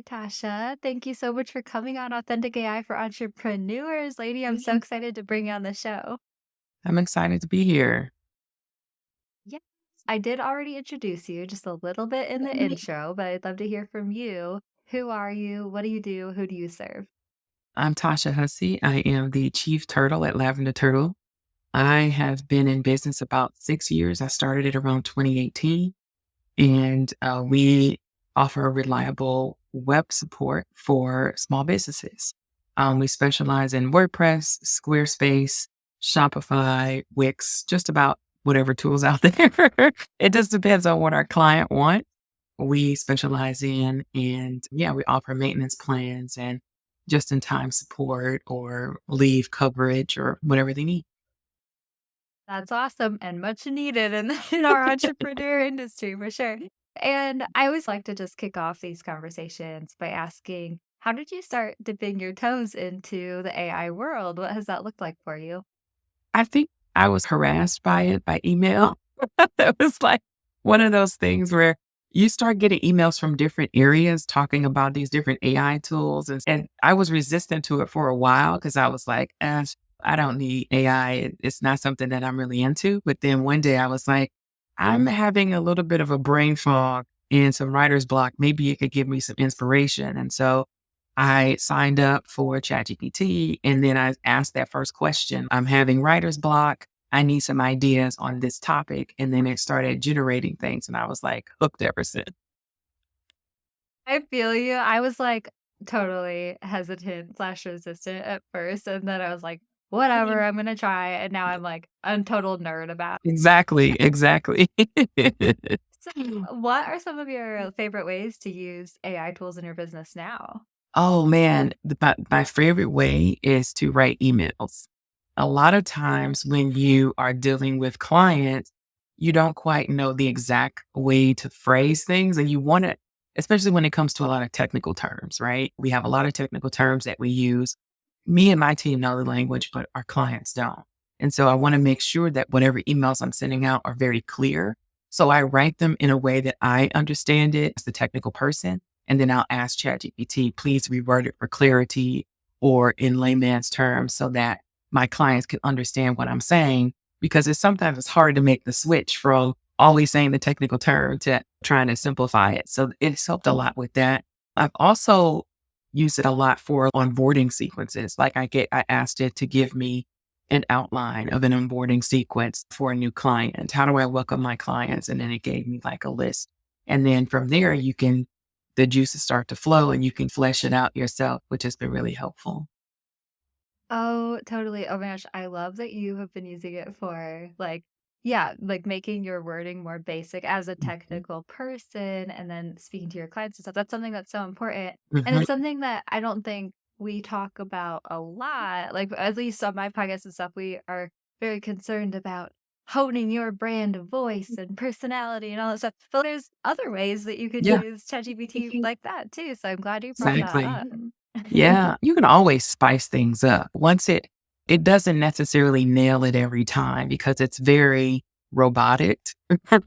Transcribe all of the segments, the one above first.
Tasha. Thank you so much for coming on Authentic AI for Entrepreneurs, lady. I'm so Mhm. excited to bring you on the show. I'm excited to be here. Yes, I did already introduce you just a little bit in the intro, but I'd love to hear from you. Who are you? What do you do? Who do you serve? I'm Tasha Hussey. I am the chief turtle at Lavender Turtle. I have been in business about 6 years. I started it around 2018, and we offer reliable web support for small businesses. We specialize in WordPress, Squarespace, Shopify, Wix, just about whatever tools out there. It just depends on what our client wants. We specialize in. And yeah, we offer maintenance plans and just in time support or leave coverage or whatever they need. That's awesome and much needed in, in our entrepreneur industry for sure. And I always like to just kick off these conversations by asking, how did you start dipping your toes into the AI world? What has that looked like for you? I think I was harassed by it by email. It was like one of those things where you start getting emails from different areas talking about these different AI tools. And I was resistant to it for a while because I was like, I don't need AI. It's not something that I'm really into. But then one day I was like, I'm having a little bit of a brain fog and some writer's block. Maybe it could give me some inspiration. And so I signed up for ChatGPT and then I asked that first question. I'm having writer's block. I need some ideas on this topic. And then it started generating things. And I was like hooked ever since. I feel you. I was, like, totally hesitant slash resistant at first, and then I was like, "Whatever, I'm gonna try," and now I'm, like, a total nerd about Exactly. Exactly. So, what are some of your favorite ways to use AI tools in your business now? Oh man, my favorite way is to write emails. A lot of times when you are dealing with clients, you don't quite know the exact way to phrase things. And you want to, especially when it comes to a lot of technical terms, right? We have a lot of technical terms that we use. Me and my team know the language, but our clients don't. And so I want to make sure that whatever emails I'm sending out are very clear. So I write them in a way that I understand it as the technical person. And then I'll ask ChatGPT, please reword it for clarity or in layman's terms so that my clients can understand what I'm saying. Because sometimes it's hard to make the switch from always saying the technical term to trying to simplify it. So it's helped a lot with that. I've also used it a lot for onboarding sequences. Like I asked it to give me an outline of an onboarding sequence for a new client. How do I welcome my clients? And then it gave me like a list. And then from there, the juices start to flow and you can flesh it out yourself, which has been really helpful. Oh, totally. Oh my gosh, I love that you have been using it for like, yeah, like making your wording more basic as a Mhm. technical person and then speaking to your clients and stuff. That's something that's so important. And Mhm. it's something that I don't think we talk about a lot. Like, at least on my podcast and stuff, we are very concerned about honing your brand of voice and personality and all that stuff. But there's other ways that you could Yeah, use ChatGPT like that too. So I'm glad you brought that exactly. up. Yeah, you can always spice things up. It doesn't necessarily nail it every time because it's very robotic.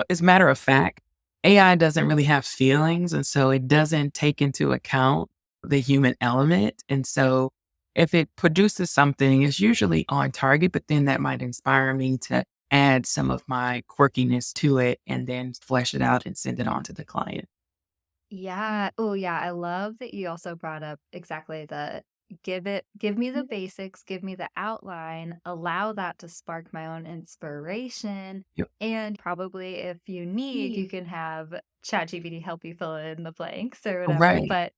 As a matter of fact, AI doesn't really have feelings, and so it doesn't take into account the human element. And so if it produces something, it's usually on target, but then that might inspire me to add some of my quirkiness to it and then flesh it out and send it on to the client. Yeah. Oh, yeah. I love that you also brought up exactly the give me the basics, give me the outline, allow that to spark my own inspiration. Yep. And probably if you need, you can have ChatGPT help you fill in the blanks or whatever. Right. But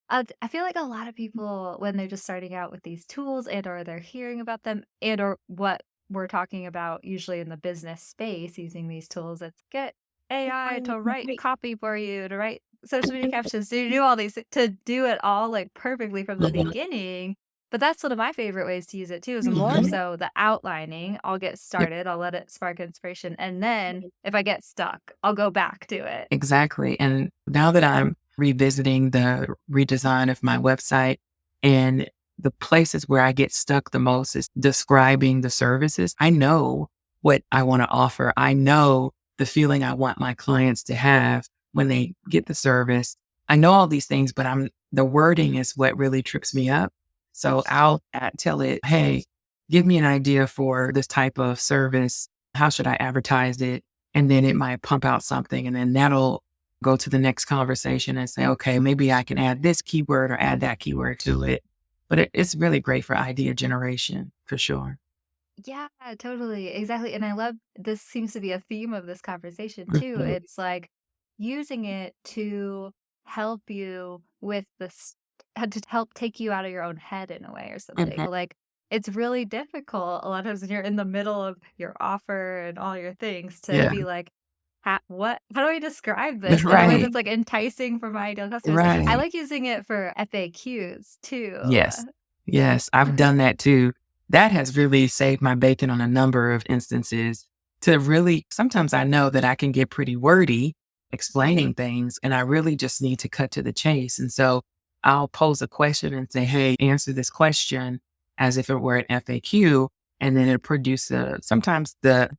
I feel like a lot of people, when they're just starting out with these tools and or they're hearing about them and or what we're talking about usually in the business space using these tools, it's get AI to write copy for you, to write social media captions, to do all these to do it all like perfectly from the Mhm. beginning. But that's one of my favorite ways to use it too, is more Mhm. so the outlining. I'll get Yep. started, I'll let it spark inspiration. And then if I get stuck, I'll go back to it. Exactly. And now that I'm revisiting the redesign of my website and the places where I get stuck the most is describing the services. I know what I want to offer. I know the feeling I want my clients to have when they get the service. I know all these things, but the wording is what really trips me up. So I'll tell it, hey, give me an idea for this type of service. How should I advertise it? And then it might pump out something. And then that'll go to the next conversation and say, okay, maybe I can add this keyword or add that keyword to it. But it's really great for idea generation for sure. Yeah, totally. Exactly. And I love this seems to be a theme of this conversation too. Mhm. It's like using it to help you with this, to help take you out of your own head in a way or something. Mhm. Like it's really difficult a lot of times when you're in the middle of your offer and all your things to Yeah. be like, how do I describe this in a way Right. that's like enticing for my ideal customers? I Right. like using it for FAQs too. Yes. Yes, I've done that too. That has really saved my bacon on a number of instances to really sometimes I know that I can get pretty wordy explaining things, and I really just need to cut to the chase. And so I'll pose a question and say, "Hey, answer this question as if it were an FAQ." And then it produce sometimes the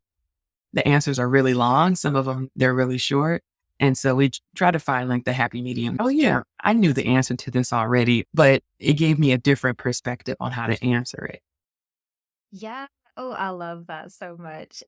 answers are really long. Some of them, they're really short. And so we try to find like the happy medium. Oh, yeah, I knew the answer to this already, but it gave me a different perspective on how to answer it. Yeah. Oh, I love that so much.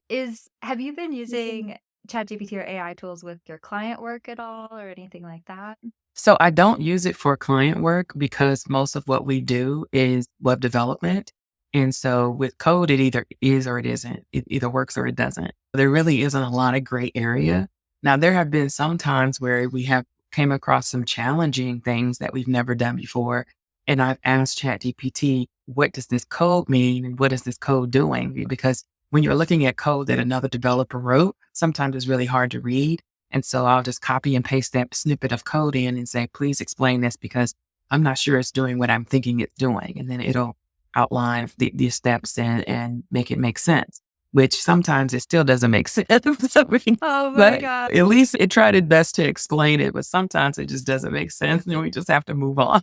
Have you been using ChatGPT or AI tools with your client work at all or anything like that? So I don't use it for client work because most of what we do is web development. And so with code, it either is or it isn't. It either works or it doesn't. There really isn't a lot of gray area. Now, there have been some times where we have came across some challenging things that we've never done before. And I've asked ChatGPT, what does this code mean? And what is this code doing? Because when you're looking at code that another developer wrote, sometimes it's really hard to read. And so I'll just copy and paste that snippet of code in and say, please explain this because I'm not sure it's doing what I'm thinking it's doing. And then it'll outline the steps and make it make sense, which sometimes it still doesn't make sense. Oh my But god. at least it tried its best to explain it, but sometimes it just doesn't make sense. And we just have to move on.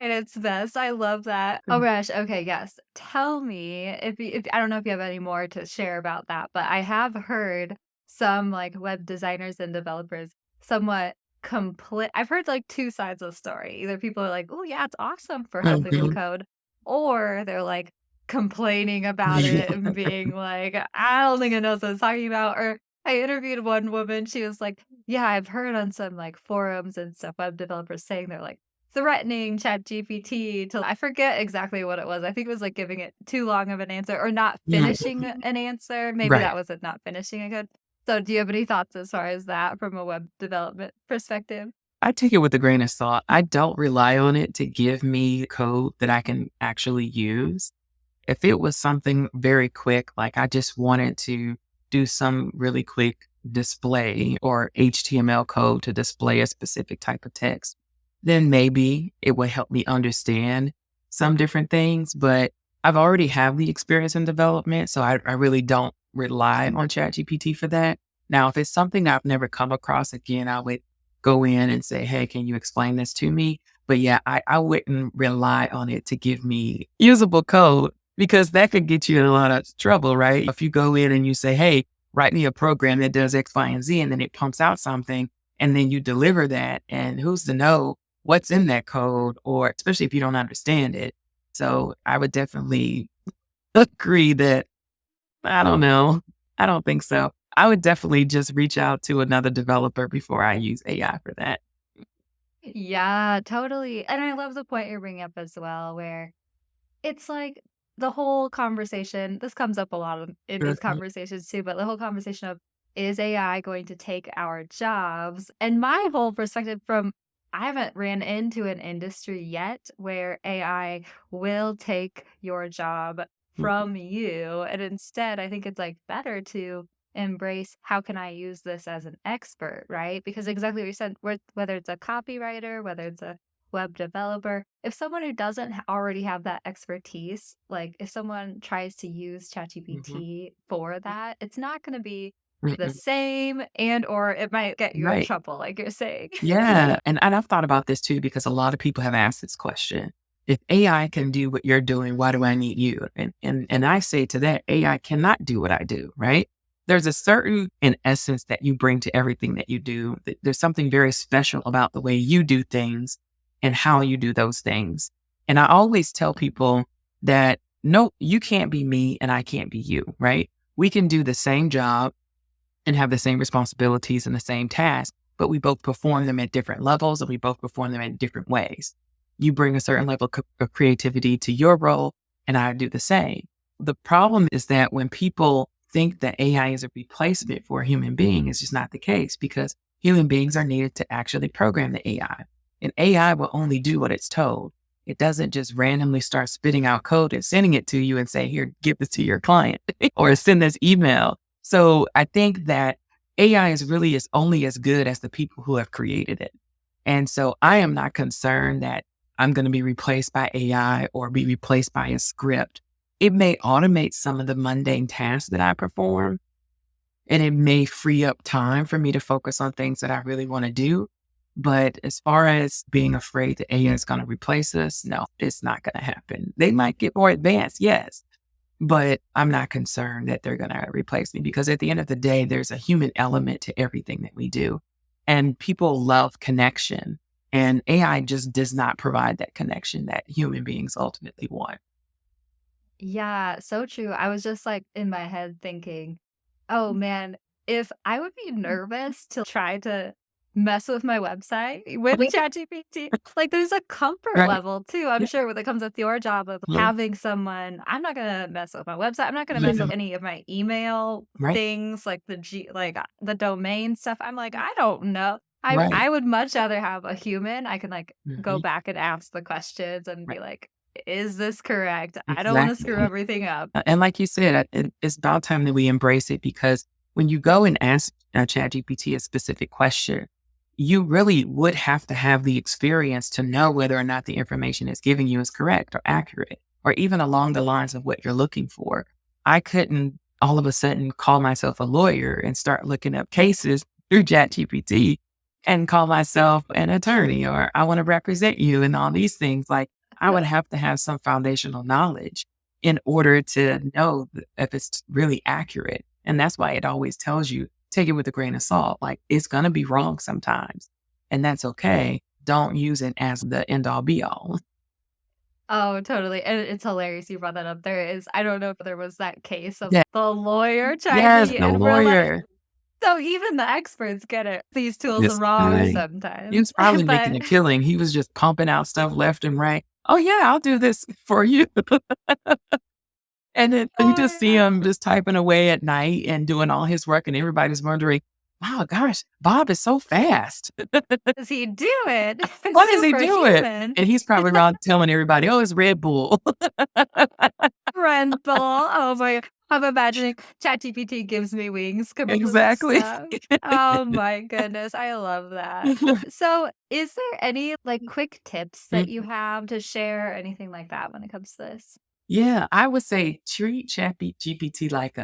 And it's best. I love that. Oh gosh. Okay. Yes. Tell me if I don't know if you have any more to share about that, but I have heard some like web designers and developers somewhat I've heard like two sides of the story. Either people are like, oh yeah, it's awesome for helping with Mhm. code, or they're like complaining about it and being like, I don't think it knows what it's talking about. Or I interviewed one woman, she was like, yeah, I've heard on some like forums and stuff, web developers saying they're like threatening ChatGPT to I forget exactly what it was. I think it was, like, giving it too long of an answer or not finishing Mhm. an answer. Maybe Right. that was it, not finishing a good so do you have any thoughts as far as that from a web development perspective? I take it with a grain of salt. I don't rely on it to give me code that I can actually use. If it was something very quick, like I just wanted to do some really quick display or HTML code to display a specific type of text, then maybe it would help me understand some different things. But I've already have the experience in development, so I really don't rely on ChatGPT for that. Now, if it's something I've never come across, again, I would go in and say, hey, can you explain this to me? But yeah, I wouldn't rely on it to give me usable code because that could get you in a lot of trouble, right? If you go in and you say, hey, write me a program that does X, Y, and Z, and then it pumps out something, and then you deliver that, and who's to know what's in that code, or especially if you don't understand it. So I would definitely agree that I don't know. I don't think so. I would definitely just reach out to another developer before I use AI for that. Yeah, totally, and I love the point you're bringing up as well, where it's like the whole conversation this comes up a lot in these Mhm, conversations too, but the whole conversation of, "Is AI going to take our jobs?" And my whole perspective from I haven't ran into an industry yet where AI will take your job mhm, from you, and instead, I think it's, like, better to embrace, "How can I use this as an expert?" Right? Because exactly what you said, whether it's a copywriter, whether it's a web developer, if someone who doesn't already have that expertise, like if someone tries to use mhm, ChatGPT for that, it's not going to be the mhm. same and or it might get you in Right. trouble like you're saying. Yeah, and I've thought about this too because a lot of people have asked this question. If AI can do what you're doing, why do I need you? And I say to that, AI cannot do what I do, right? there's a certain, in essence, that you bring to everything that you do. There's something very special about the way you do things and how you do those things. And I always tell people that no, you can't be me and I can't be you, right? We can do the same job and have the same responsibilities and the same tasks, but we both perform them at different levels and we both perform them in different ways. You bring a certain level of creativity to your role, and I do the same. The problem is that when people think that AI is a replacement for a human being, it's just not the case because human beings are needed to actually program the AI. And AI will only do what it's told. It doesn't just randomly start spitting out code and sending it to you and say, here, give this to your client or send this email. So I think that AI is only as good as the people who have created it. And so I am not concerned that I'm going to be replaced by AI or be replaced by a script. It may automate some of the mundane tasks that I perform, and it may free up time for me to focus on things that I really want to do. But as far as being afraid that AI is going to replace us, no, it's not going to happen. They might get more advanced, yes, but I'm not concerned that they're going to replace me because at the end of the day, there's a human element to everything that we do. And people love connection. And AI just does not provide that connection that human beings ultimately want. Yeah, so true. I was just like in my head thinking, oh man, if I would be nervous to try to mess with my website with ChatGPT, like there's a comfort Right. level too, I'm Yeah. sure, when it comes with your job of Well, having someone, I'm not gonna mess with my website, I'm not gonna mess yeah. with any of my email Right. things, like the domain stuff. I'm like, I don't know. Right. I would much rather have a human. I can like go Mhm. back and ask the questions and be Right. like, is this correct? I don't wanna screw Exactly. everything up. And like you said, it's about time that we embrace it because when you go and ask ChatGPT a specific question, you really would have to have the experience to know whether or not the information it's giving you is correct or accurate, or even along the lines of what you're looking for. I couldn't all of a sudden call myself a lawyer and start looking up cases through ChatGPT and call myself an attorney or I want to represent you and all these things. Like I would have to have some foundational knowledge in order to know if it's really accurate. And that's why it always tells you, take it with a grain of salt. Like it's going to be wrong sometimes. And that's okay. Don't use it as the end all be all. Oh, totally, and it's hilarious you brought that up. There is I don't know if there was that case of Yeah. the lawyer trying Yes, to the and we're like lawyer. so even the experts get it these tools This are wrong guy, he sometimes, was probably making but a killing. He was just pumping out stuff left and right. Oh yeah, I'll do this for you. And then you just oh, see yeah. him just typing away at night and doing all his work, and everybody's wondering, wow, gosh, Bob is so fast. Does he do it? Why does he do it? Superhuman. And he's probably around telling everybody, oh, it's Red Bull. Rental. Oh my I'm imagining ChatGPT gives me wings complete Exactly. stuff. Oh my goodness, I love that. So, is there any, like, quick tips that you Mhm. have to share, anything like that when it comes to this? Yeah, I would say treat GPT like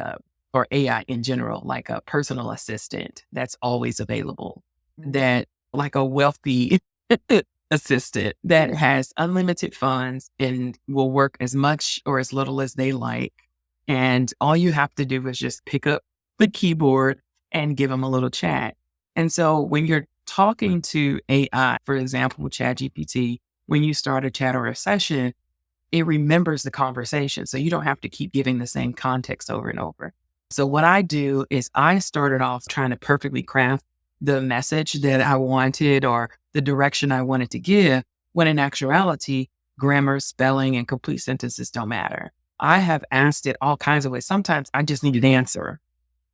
or AI in general, like a personal assistant that's always available, that like a wealthy assistant that has unlimited funds and will work as much or as little as they like. And all you have to do is just pick up the keyboard and give them a little chat. And so when you're talking to AI, for example, with ChatGPT, when you start a chat or a session, it remembers the conversation. So you don't have to keep giving the same context over and over. So what I do is I started off trying to perfectly craft the message that I wanted or the direction I wanted to give, when in actuality, grammar, spelling, and complete sentences don't matter. I have asked it all kinds of ways. Sometimes I just need an answer.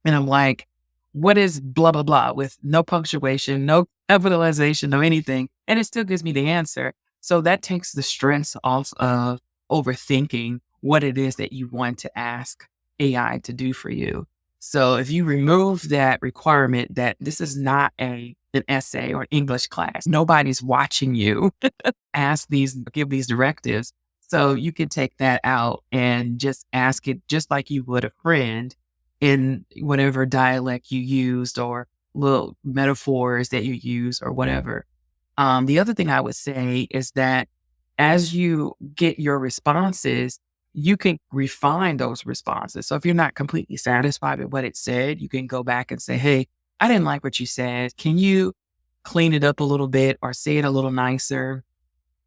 And I'm like, what is blah, blah, blah with no punctuation, no capitalization, no anything. And it still gives me the answer. So that takes the stress off of overthinking what it is that you want to ask AI to do for you. So if you remove that requirement that this is not an essay or English class, nobody's watching you give these directives. So you can take that out and just ask it just like you would a friend in whatever dialect you used or little metaphors that you use or whatever. The other thing I would say is that as you get your responses, you can refine those responses. So if you're not completely satisfied with what it said, you can go back and say, hey, I didn't like what you said. Can you clean it up a little bit or say it a little nicer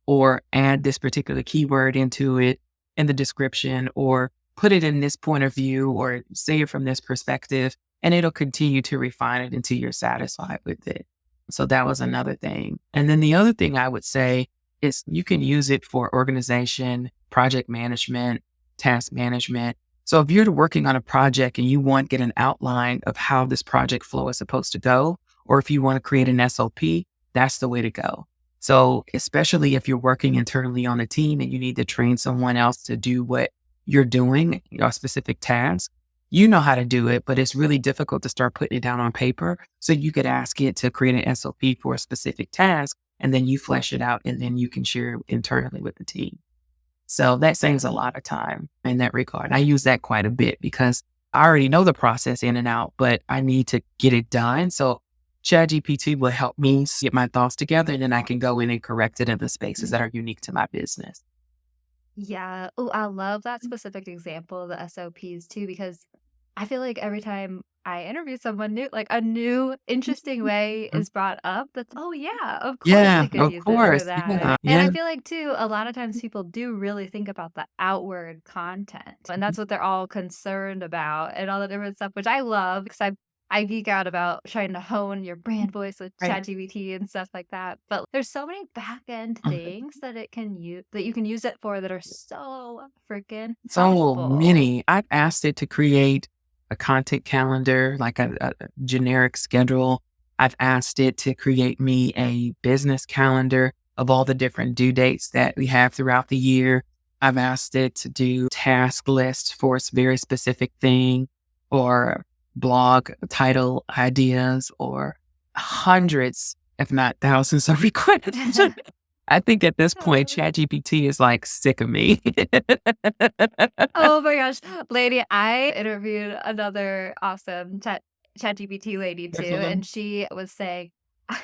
or add this particular keyword into it in the description or put it in this point of view or say it from this perspective, and it'll continue to refine it until you're satisfied with it. So that was another thing. And then the other thing I would say is you can use it for organization, project management, task management. So if you're working on a project and you want to get an outline of how this project flow is supposed to go, or if you want to create an SOP, that's the way to go. So, especially if you're working internally on a team and you need to train someone else to do what you're doing, a specific task, you know how to do it, but it's really difficult to start putting it down on paper. So, you could ask it to create an SOP for a specific task, and then you flesh it out, and then you can share it internally with the team. So, that saves a lot of time in that regard. I use that quite a bit because I already know the process in and out, but I need to get it done. So, ChatGPT will help me get my thoughts together, and then I can go in and correct it in the spaces that are unique to my business. Yeah. Oh, I love that specific example, the SOPs too, because I feel like every time I interview someone new, like a new interesting way Mhm. is brought up. That's, oh yeah, of course Yeah, we could of use it for course. that. Yeah, And yeah, I feel like too, a lot of times people do really think about the outward content, and that's what they're all concerned about and all the different stuff, which I love because I geek out about trying to hone your brand voice with right. ChatGPT and stuff like that. But there's so many back end Mhm. things that it can use that you can use it for that are so freaking So helpful. many. I've asked it to create a content calendar, like a generic schedule. I've asked it to create me a business calendar of all the different due dates that we have throughout the year. I've asked it to do task lists for a very specific thing or blog title ideas or hundreds, if not thousands of requests. I think at this point, ChatGPT is like sick of me. Oh my gosh, lady, I interviewed another awesome ChatGPT lady too, Mhm. and she was saying I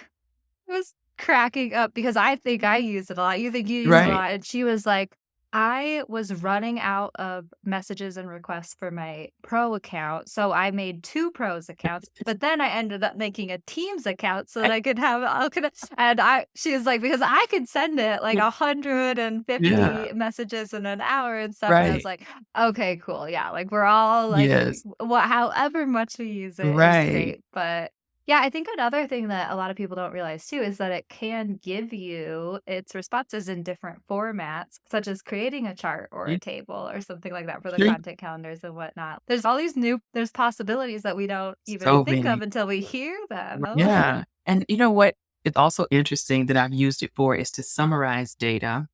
was cracking up because I think I use it a lot. You think you use it a Right. lot, and she was like, "I was running out of messages and requests for my pro account, so I made 2 pros accounts, but then I ended up making a Teams account so that I could have I could and I she was like, "Because I could send it like Yeah. 150 messages in an hour and stuff," and I was Right. like, "Okay, cool, yeah, like, we're all like, Yes. what however much we use it is Right. great," but yeah, I think another thing that a lot of people don't realize too is that it can give you its responses in different formats, such as creating a chart or Yeah. a table or something like that for the Sure. content calendars and whatnot. There's all these there's possibilities that we don't even So think of many. until we hear them. Yeah. And you know what? It's also interesting that I've used it for is to summarize data.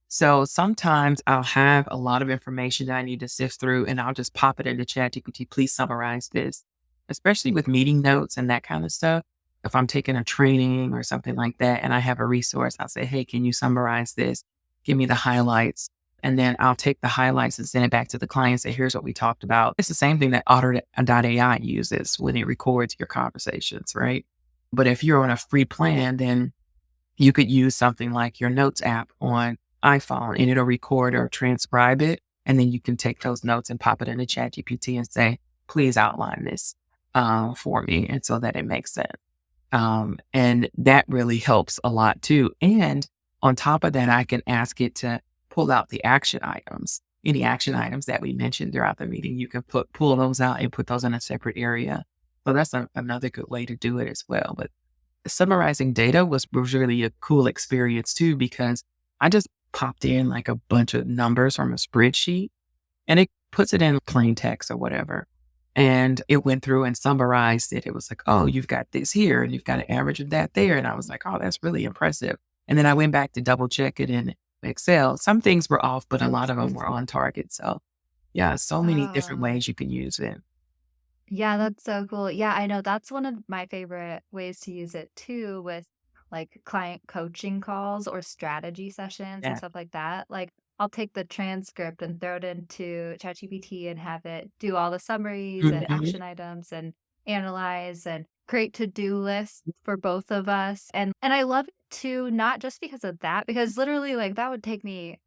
So sometimes I'll have a lot of information that I need to sift through and I'll just pop it into ChatGPT. Please summarize this, especially with meeting notes and that kind of stuff. If I'm taking a training or something like that and I have a resource, I'll say, hey, can you summarize this? Give me the highlights. And then I'll take the highlights and send it back to the client and say, here's what we talked about. It's the same thing that Otter.ai uses when it records your conversations, right? But if you're on a free plan, then you could use something like your notes app on iPhone and it'll record or transcribe it. And then you can take those notes and pop it into ChatGPT and say, please outline this for me. And so that it makes sense. And that really helps a lot too. And on top of that, I can ask it to pull out the action items. Any action items that we mentioned throughout the meeting, you can pull those out and put those in a separate area. So that's another good way to do it as well. But summarizing data was really a cool experience too, because I just popped in like a bunch of numbers from a spreadsheet and it puts it in plain text or whatever. And it went through and summarized it. It was like, oh, you've got this here and you've got an average of that there. And I was like, oh, that's really impressive. And then I went back to double check it in Excel. Some things were off, but a lot of them were on target. So yeah, so many different Oh. ways you can use it. Yeah, that's so cool. Yeah, I know that's one of my favorite ways to use it too with like client coaching calls or strategy sessions and Yeah. stuff like that. Like I'll take the transcript and throw it into ChatGPT and have it do all the summaries and Mhm. action items and analyze and create to-do lists for both of us. And I love it too, not just because of that, because literally like that would take me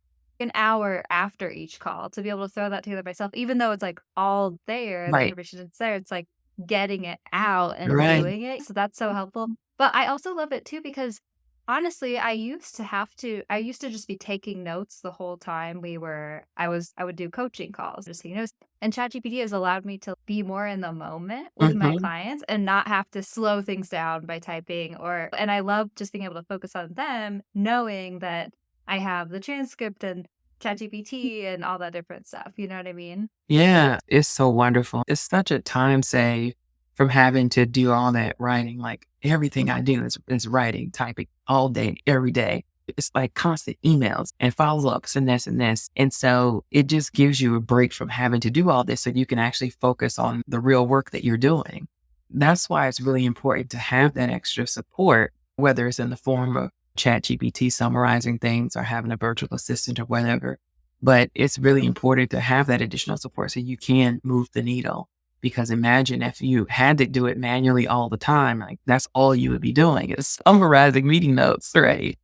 an hour after each call to be able to throw that together myself, even though it's like all there, the Right. information is there. It's like getting it out and Right. doing it. So that's so helpful. But I also love it too because honestly, I used to just be taking notes the whole time I would do coaching calls, just taking notes. And ChatGPT has allowed me to be more in the moment with my Mhm. clients and not have to slow things down by typing and I love just being able to focus on them, knowing that I have the transcript and ChatGPT and all that different stuff. You know what I mean? Yeah, it's so wonderful. It's such a time save from having to do all that writing. Like everything I do is writing, typing all day, every day. It's like constant emails and follow ups and this and this. And so it just gives you a break from having to do all this so you can actually focus on the real work that you're doing. That's why it's really important to have that extra support, whether it's in the form of ChatGPT summarizing things or having a virtual assistant or whatever. But it's really important to have that additional support so you can move the needle. Because imagine if you had to do it manually all the time, like that's all you would be doing is summarizing meeting notes, right?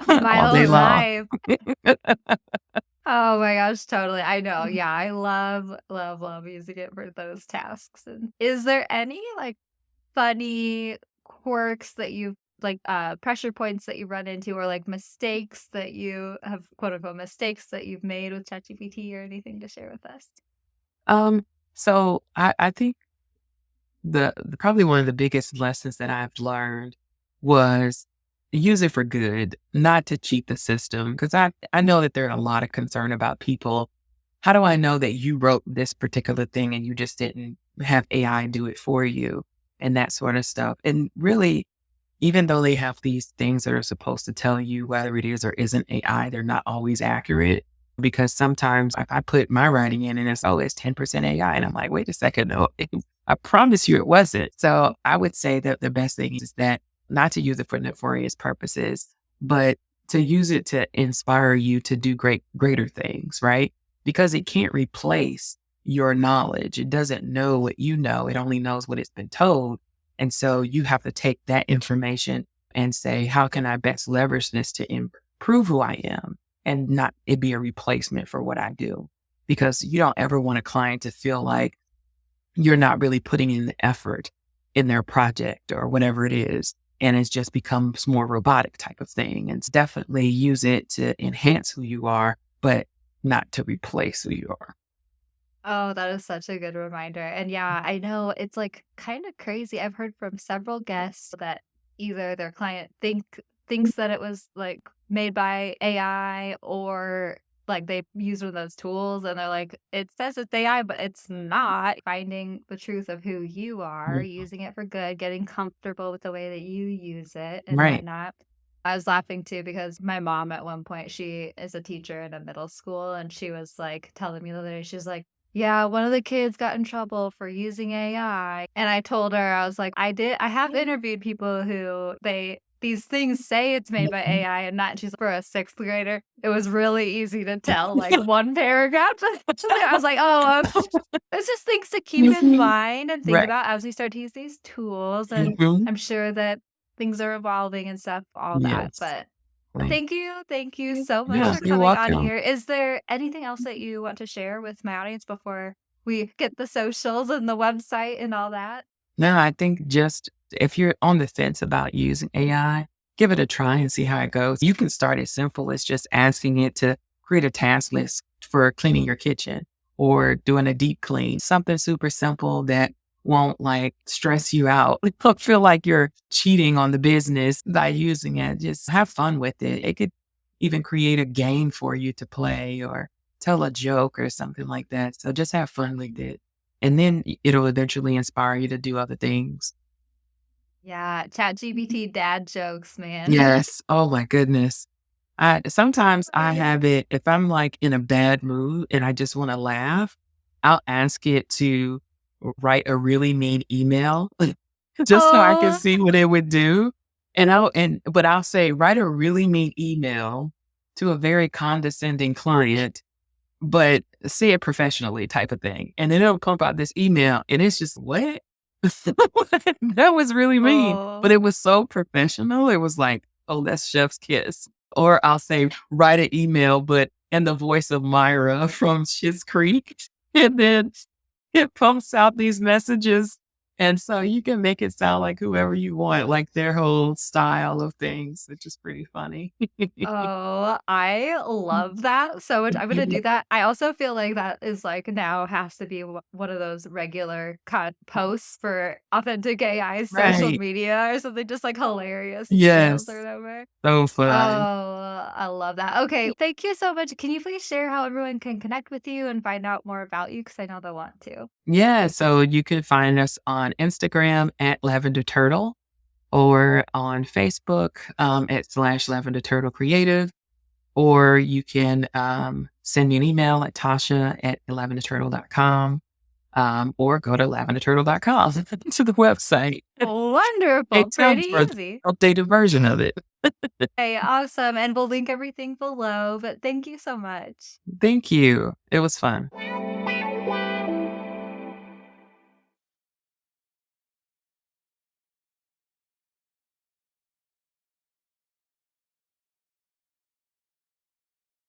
My All day whole long. life. Oh my gosh, totally. I know. Yeah, I love using it for those tasks. And is there any like funny quirks that you like pressure points that you run into or like mistakes that you have quote unquote mistakes that you've made with ChatGPT or anything to share with us? So I think probably one of the biggest lessons that I've learned was use it for good, not to cheat the system. Because I know that there are a lot of concern about people. How do I know that you wrote this particular thing and you just didn't have AI do it for you and that sort of stuff? And really, even though they have these things that are supposed to tell you whether it is or isn't AI, they're not always accurate because sometimes I put my writing in and it's, oh, it's 10% AI. And I'm like, wait a second, no, I promise you it wasn't. So I would say that the best thing is that not to use it for nefarious purposes, but to use it to inspire you to do greater things, right? Because it can't replace your knowledge. It doesn't know what you know. It only knows what it's been told. And so you have to take that information and say, how can I best leverage this to improve who I am and not it be a replacement for what I do? Because you don't ever want a client to feel like you're not really putting in the effort in their project or whatever it is. And it just becomes more robotic type of thing. And definitely use it to enhance who you are, but not to replace who you are. Oh, that is such a good reminder. And yeah, I know it's like kind of crazy. I've heard from several guests that either their client thinks that it was like made by AI or like they use one of those tools and they're like, it says it's AI, but it's not. Finding the truth of who you are, Mhm. using it for good, getting comfortable with the way that you use it and Right. whatnot. I was laughing too because my mom at one point, she is a teacher in a middle school and she was like telling me the other day, she's like, yeah, one of the kids got in trouble for using AI, and I told her, I was like, I have interviewed people who these things say it's made by Mhm. AI and not." She's like, for a 6th grader, it was really easy to tell, like, one paragraph. I was like, "Oh, it's just things to keep in Mhm. mind and think Right. about as we start to use these tools," and Mhm. I'm sure that things are evolving and stuff, all that, Yes. but Right. thank you so much Yeah, for you're coming on welcome. here. Is there anything else that you want to share with my audience before we get the socials and the website and all that? No, I think just if you're on the fence about using AI, give it a try and see how it goes. You can start as simple as just asking it to create a task list for cleaning your kitchen or doing a deep clean, something super simple that won't like stress you out. Don't feel like you're cheating on the business by using it. Just have fun with it. It could even create a game for you to play or tell a joke or something like that. So just have fun with it. And then it'll eventually inspire you to do other things. Yeah, ChatGPT dad jokes, man. Yes. Oh my goodness. I sometimes I Oh. have it if I'm like in a bad mood and I just want to laugh, I'll ask it to write a really mean email just so I can Oh, see what it would do. But I'll say write a really mean email to a very condescending client, but say it professionally type of thing. And then it'll pump out this email and it's just, what? That was really mean. But oh. it was so professional. It was like, oh, that's chef's kiss. Or I'll say, write an email, but in the voice of Myra from Schitt's Creek. And then it pumps out these messages. And so you can make it sound like whoever you want, like their whole style of things, which is pretty funny. Oh, I love that so much. I'm gonna do that. I also feel like that is, like, now has to be one of those regular posts for authentic AI social Right. media or something, just, like, hilarious emails or Yes. whatever. So Oh, fun. I love that. Okay, thank you so much. Can you please share how everyone can connect with you and find out more about you? Because I know they want to. Yeah. So you can find us on Instagram at Lavender Turtle or on Facebook at slash Lavender Turtle Creative. Or you can send me an email at Tasha at lavenderturtle.com or go to lavenderturtle.com to the website. Hey, Wonderful, pretty Tim for the easy. updated version of it. Hey, awesome, and we'll link everything below, but thank you so much. Thank you. It was fun.